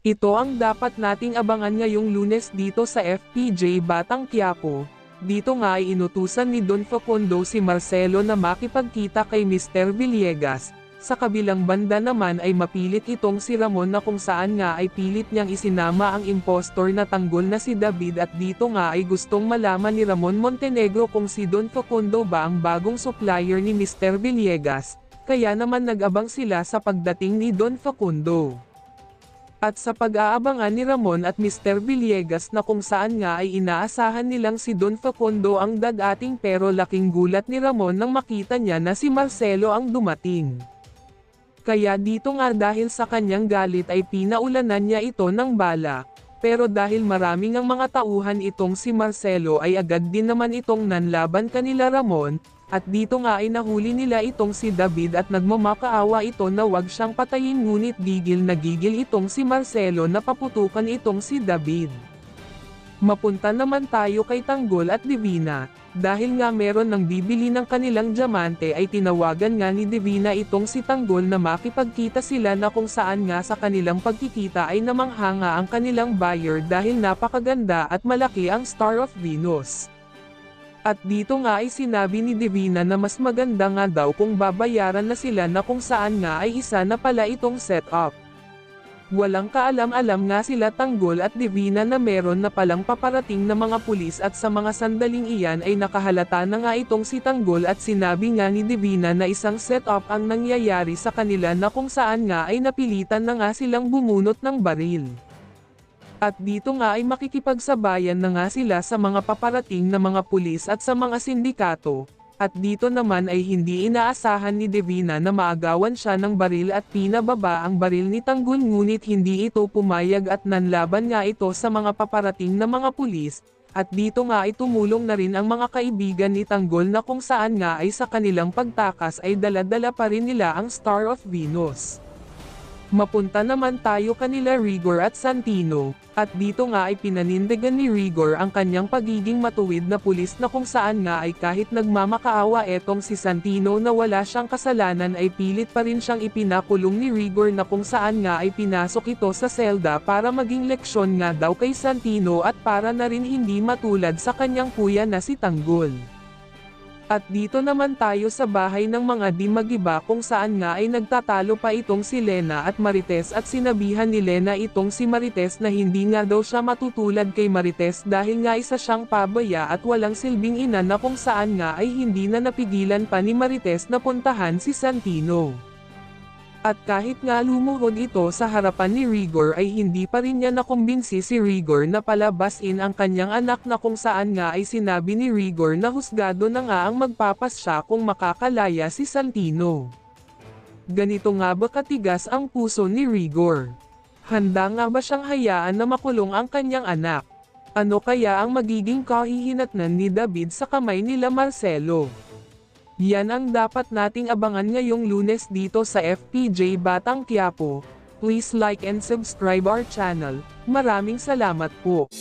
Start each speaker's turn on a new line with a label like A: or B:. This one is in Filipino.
A: Ito ang dapat nating abangan ngayong Lunes dito sa FPJ Batang Quiapo. Dito nga ay inutusan ni Don Facundo si Marcelo na makipagkita kay Mr. Villegas. Sa kabilang banda naman ay mapilit itong si Ramon na kung saan nga ay pilit niyang isinama ang impostor na tanggol na si David, at dito nga ay gustong malaman ni Ramon Montenegro kung si Don Facundo ba ang bagong supplier ni Mr. Villegas, kaya naman nag-abang sila sa pagdating ni Don Facundo. At sa pag-aabangan ni Ramon at Mr. Villegas na kung saan nga ay inaasahan nilang si Don Facundo ang dadating, pero laking gulat ni Ramon nang makita niya na si Marcelo ang dumating. Kaya dito nga dahil sa kanyang galit ay pinaulanan niya ito ng bala, pero dahil maraming ang mga tauhan itong si Marcelo ay agad din naman itong nanlaban kanila Ramon, at dito nga ay nahuli nila itong si David at nagmamakaawa ito na wag siyang patayin, ngunit gigil na gigil itong si Marcelo na paputukan itong si David. Mapunta naman tayo kay Tanggol at Divina. Dahil nga meron ng bibili ng kanilang diamante ay tinawagan nga ni Divina itong si Tanggol na makipagkita sila, na kung saan nga sa kanilang pagkikita ay namanghanga ang kanilang buyer dahil napakaganda at malaki ang Star of Venus. At dito nga ay sinabi ni Divina na mas maganda nga daw kung babayaran na sila, na kung saan nga ay isa na pala itong setup. Walang kaalam-alam nga sila Tanggol at Divina na meron na palang paparating na mga pulis, at sa mga sandaling iyan ay nakahalata na nga itong si Tanggol at sinabi nga ni Divina na isang setup ang nangyayari sa kanila, na kung saan nga ay napilitan na nga silang bumunot ng baril. At dito nga ay makikipagsabayan na nga sila sa mga paparating na mga pulis at sa mga sindikato. At dito naman ay hindi inaasahan ni Divina na maagawan siya ng baril at pinababa ang baril ni Tanggol, ngunit hindi ito pumayag at nanlaban nga ito sa mga paparating na mga pulis. At dito nga ay tumulong na rin ang mga kaibigan ni Tanggol, na kung saan nga ay sa kanilang pagtakas ay dala-dala pa rin nila ang Star of Venus. Mapunta naman tayo kanila Rigor at Santino, at dito nga ay pinanindigan ni Rigor ang kanyang pagiging matuwid na pulis, na kung saan nga ay kahit nagmamakaawa etong si Santino na wala siyang kasalanan ay pilit pa rin siyang ipinakulong ni Rigor, na kung saan nga ay pinasok ito sa selda para maging leksyon nga daw kay Santino at para na rin hindi matulad sa kanyang kuya na si Tanggol. At dito naman tayo sa bahay ng mga di mag-iba, kung saan nga ay nagtatalo pa itong si Lena at Marites, at sinabihan ni Lena itong si Marites na hindi nga daw siya matutulad kay Marites dahil nga isa siyang pabaya at walang silbing ina, na kung saan nga ay hindi na napigilan pa ni Marites na puntahan si Santino. At kahit nga lumuhod ito sa harapan ni Rigor ay hindi pa rin niya nakumbinsi si Rigor na palabasin ang kanyang anak, na kung saan nga ay sinabi ni Rigor na husgado na nga ang magpapasya kung makakalaya si Santino. Ganito nga ba katigas ang puso ni Rigor? Handa nga ba siyang hayaan na makulong ang kanyang anak? Ano kaya ang magiging kahihinatnan ni David sa kamay nila Marcelo? Yan ang dapat nating abangan ngayong Lunes dito sa FPJ Batang Quiapo. Please like and subscribe our channel. Maraming salamat po.